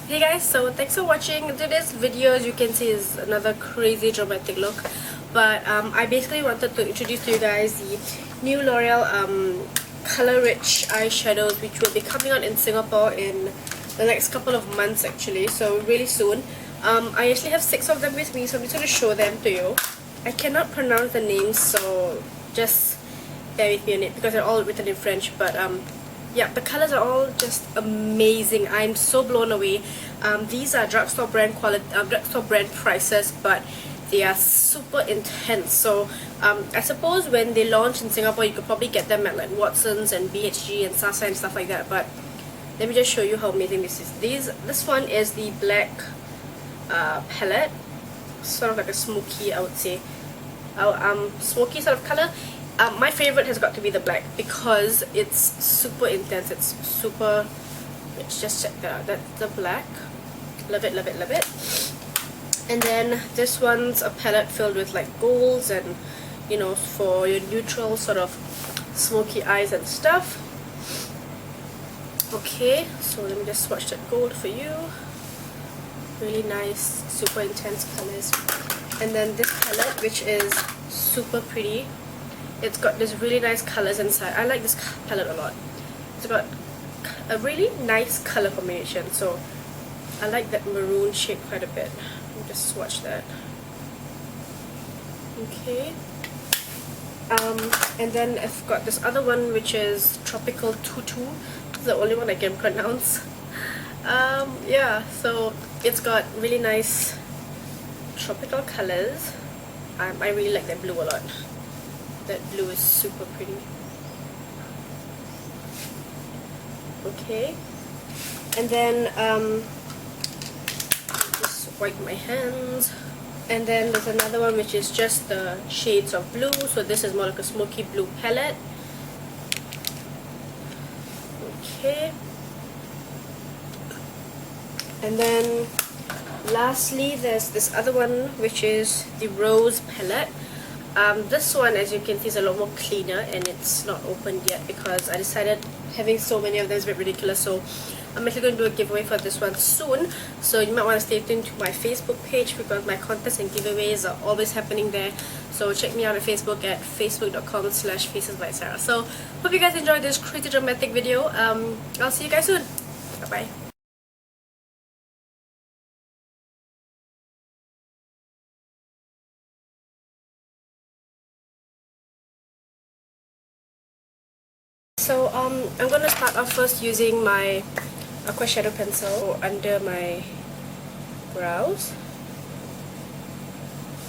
Hey guys, so thanks for watching. Today's video, as you can see, is another crazy dramatic look. But I basically wanted to introduce to you guys the new L'Oreal Colour Riche eyeshadows, which will be coming out in Singapore in the next couple of months actually, so really soon. I actually have 6 of them with me, so I'm just going to show them to you. I cannot pronounce the names, so just bear with me on it because they're all written in French. But yeah, the colors are all just amazing. I'm so blown away. These are drugstore brand prices, but they are super intense. So I suppose when they launch in Singapore, you could probably get them at like Watson's and BHG and Sasa and stuff like that. But let me just show you how amazing this is. This one is the black palette, sort of like a smoky, I would say, smoky sort of color. My favorite has got to be the black because it's super intense. It's super rich. Just check that out. That's the black. Love it, love it, love it. And then this one's a palette filled with like golds and, you know, for your neutral sort of smoky eyes and stuff. Okay, so let me just swatch that gold for you. Really nice, super intense colors. And then this palette, which is super pretty. It's got this really nice colors inside. I like this palette a lot. It's got a really nice color combination, so I like that maroon shade quite a bit. Let me just swatch that. Okay. And then I've got this other one, which is Tropical Tutu. It's the only one I can pronounce. Yeah, so it's got really nice tropical colors. I really like that blue a lot. That blue is super pretty. Okay, and then just wipe my hands. And then there's another one which is just the shades of blue. So this is more like a smoky blue palette. Okay, and then lastly there's this other one which is the rose palette. This one, as you can see, is a lot more cleaner and it's not opened yet because I decided having so many of them is a bit ridiculous. So I'm actually going to do a giveaway for this one soon. So you might want to stay tuned to my Facebook page because my contests and giveaways are always happening there. So check me out on Facebook at facebook.com/facesbysarah. So hope you guys enjoyed this crazy dramatic video. I'll see you guys soon. Bye bye. So I'm gonna start off first using my aqua shadow pencil under my brows.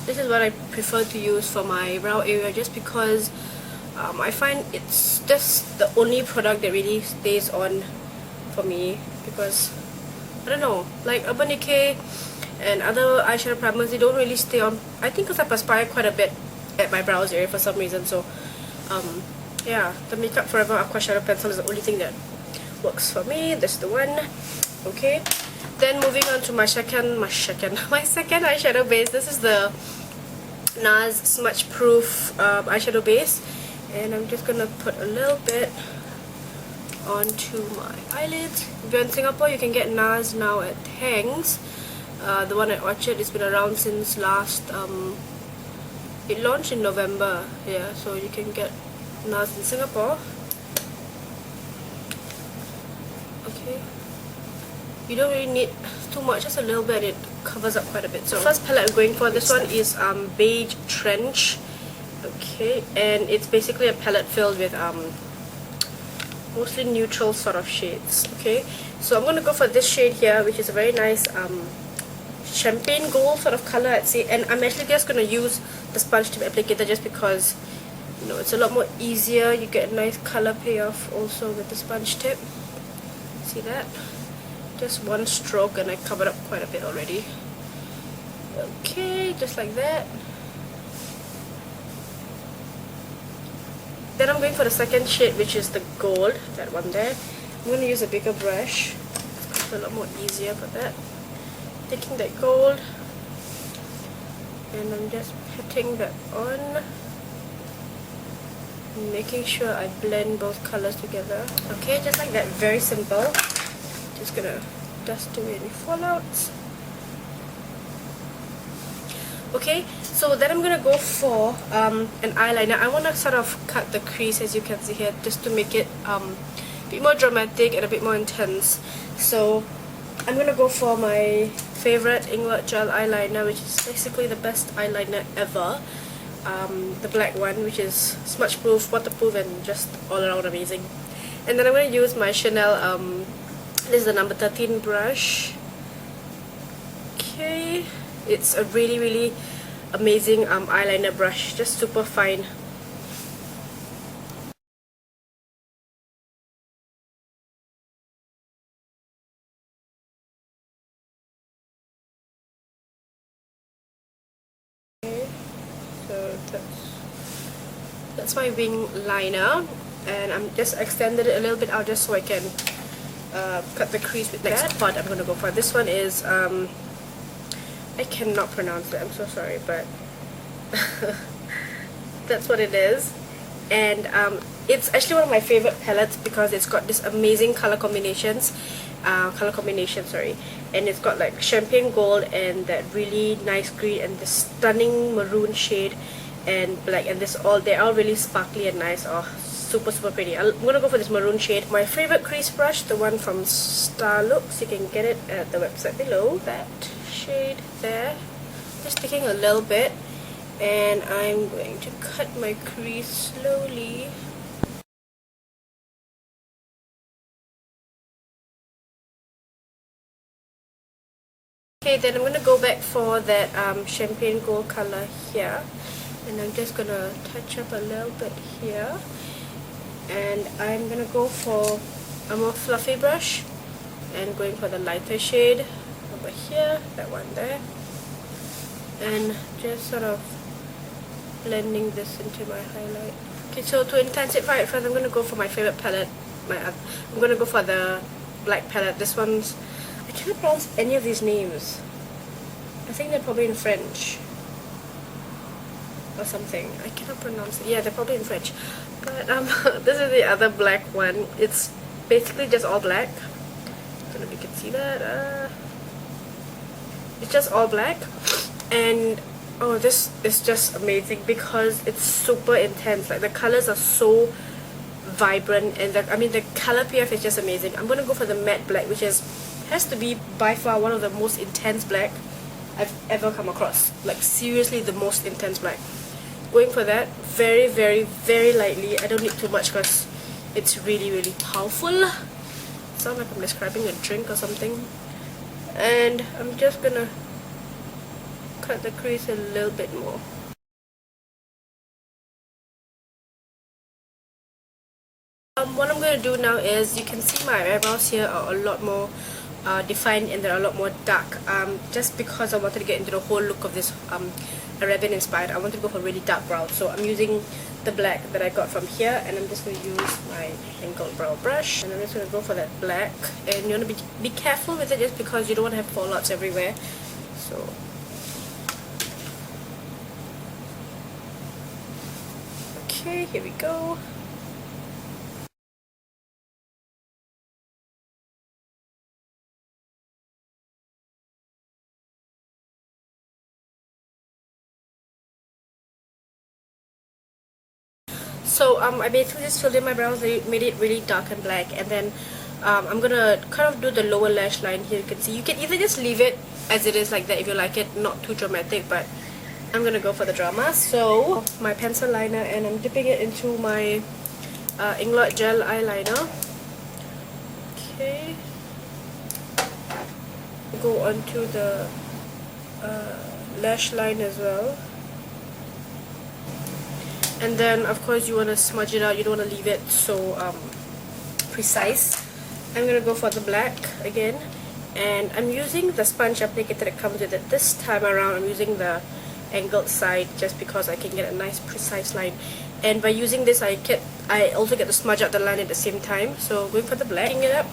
This is what I prefer to use for my brow area just because I find it's just the only product that really stays on for me, because I don't know, like Urban Decay and other eyeshadow primers, they don't really stay on. I think because I perspire quite a bit at my brows area for some reason. So yeah, the Makeup Forever Aqua Shadow Pencil is the only thing that works for me. That's the one. Okay, then moving on to my second eyeshadow base. This is the NARS Smudge Proof eyeshadow base, and I'm just gonna put a little bit onto my eyelids. If you're in Singapore, you can get NARS now at Tangs. The one at Orchard has been around since last it launched in November. Yeah, so you can get NARS in Singapore. Okay, you don't really need too much, just a little bit. It covers up quite a bit. So first palette I'm going for, this one is Beige Trench. Okay, and it's basically a palette filled with mostly neutral sort of shades. Okay, so I'm going to go for this shade here, which is a very nice champagne gold sort of color, I'd say. And I'm actually just going to use the sponge tip applicator just because, you know, it's a lot more easier. You get a nice color payoff also with the sponge tip. See that? Just one stroke and I covered up quite a bit already. Okay, just like that. Then I'm going for the second shade, which is the gold, that one there. I'm going to use a bigger brush. It's a lot more easier for that. Taking that gold and I'm just patting that on, making sure I blend both colors together. Okay, just like that, very simple. Just gonna dust away any fallouts. Okay, so then I'm gonna go for an eyeliner. I want to sort of cut the crease, as you can see here, just to make it a bit more dramatic and a bit more intense. So I'm gonna go for my favorite Inglot gel eyeliner, which is basically the best eyeliner ever. The black one, which is smudge proof, waterproof, and just all around amazing. And then I'm gonna use my Chanel, this is the number 13 brush. Okay, it's a really amazing eyeliner brush, just super fine. Okay, so that's my wing liner, and I'm just extended it a little bit out just so I can cut the crease with that. Next part I'm gonna go for, this one is I cannot pronounce it, I'm so sorry, but that's what it is. And it's actually one of my favorite palettes because it's got this amazing color combination, and it's got like champagne gold and that really nice green and this stunning maroon shade and black, and they're all really sparkly and nice. Oh, super pretty. I'm gonna go for this maroon shade. My favorite crease brush, the one from Starlooks, you can get it at the website below. That shade there, just taking a little bit, and I'm going to cut my crease slowly. Okay, then I'm gonna go back for that champagne gold color here, and I'm just gonna touch up a little bit here, and I'm gonna go for a more fluffy brush and going for the lighter shade over here, that one there, and just sort of blending this into my highlight. Okay, so to intensify it further, I'm going to go for my favorite palette. I'm going to go for the black palette. This one's, I cannot pronounce any of these names. I think they're probably in French or something. I cannot pronounce it. Yeah, they're probably in French. But this is the other black one. It's basically just all black. I don't know if you can see that. It's just all black, and oh, this is just amazing because it's super intense. Like the colors are so vibrant, and the color payoff is just amazing. I'm gonna go for the matte black, which has to be by far one of the most intense black I've ever come across. Like seriously, the most intense black. Going for that very lightly. I don't need too much because it's really powerful. Sounds like I'm describing a drink or something. And I'm just gonna cut the crease a little bit more. What I'm going to do now is, you can see my eyebrows here are a lot more defined, and they're a lot more dark, just because I wanted to get into the whole look of this Arabian inspired. I wanted to go for really dark brows, so I'm using the black that I got from here, and I'm just going to use my angled brow brush, and I'm just going to go for that black. And you want to be careful with it, just because you don't want to have fallouts everywhere. So okay, here we go. So I basically just filled in my brows, made it really dark and black, and then I'm gonna kind of do the lower lash line here. You can see, you can either just leave it as it is like that if you like it, not too dramatic, but I'm gonna go for the drama. So my pencil liner, and I'm dipping it into my Inglot gel eyeliner. Okay, go onto the lash line as well. And then of course you want to smudge it out, you don't want to leave it so precise. I'm going to go for the black again, and I'm using the sponge applicator that comes with it. This time around I'm using the angled side just because I can get a nice precise line, and by using this I also get to smudge out the line at the same time. So going for the black, picking it up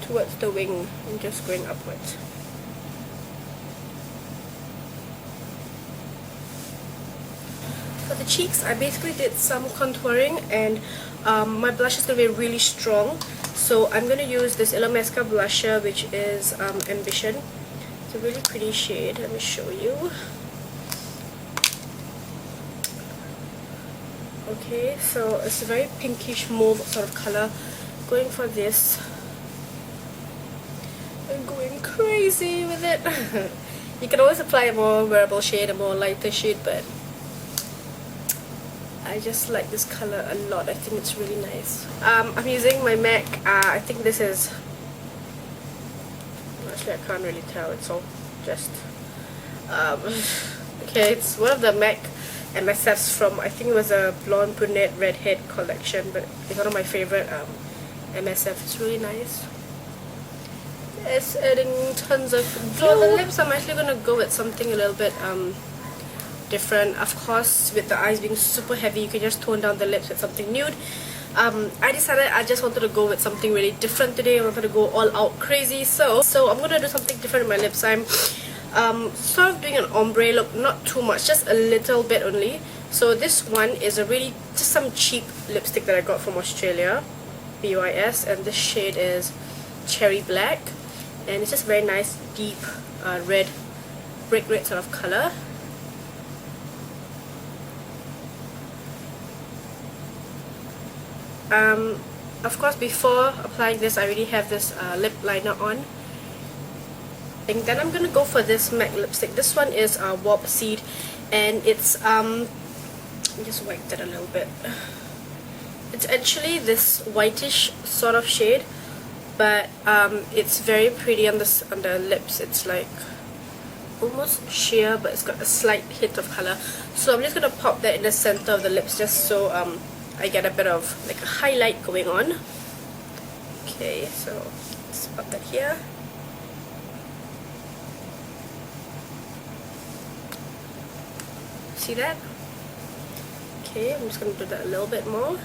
towards the wing and just going upwards. For the cheeks, I basically did some contouring, and my blush is going to be really strong. So I'm going to use this Illamasqua blusher, which is Ambition. It's a really pretty shade. Let me show you. Okay, so it's a very pinkish mauve sort of color. Going for this. I'm going crazy with it. You can always apply a more wearable shade, a more lighter shade, but I just like this color a lot. I think it's really nice. I'm using my MAC. I think this is, actually I can't really tell. It's all just okay. It's one of the MAC MSFs from, I think it was a blonde brunette redhead collection, but it's one of my favorite MSF. It's really nice. It's adding tons of glow. For the lips, I'm actually gonna go with something a little bit different. Of course, with the eyes being super heavy, you can just tone down the lips with something nude. I decided I just wanted to go with something really different today. I wanted to go all out crazy, so I'm gonna do something different with my lips. I'm sort of doing an ombre look, not too much, just a little bit only. So this one is a really just some cheap lipstick that I got from Australia, BYS, and this shade is Cherry Black, and it's just very nice, deep red, brick red sort of color. Of course, before applying this, I already have this lip liner on. And then I'm gonna go for this MAC lipstick. This one is Warp Seed, and it's just wipe that a little bit. It's actually this whitish sort of shade, but it's very pretty on the lips. It's like almost sheer, but it's got a slight hint of color. So I'm just gonna pop that in the center of the lips, just so I get a bit of like a highlight going on. Okay, so let's pop that here. See that? Okay, I'm just gonna do that a little bit more.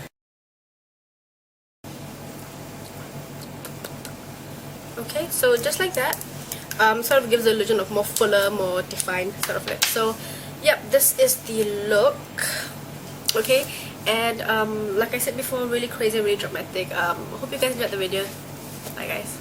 Okay, so just like that, sort of gives the illusion of more fuller, more defined sort of lip. So, yep, this is the look. Okay, and like I said before, really crazy, really dramatic. Hope you guys enjoyed the video. Bye guys.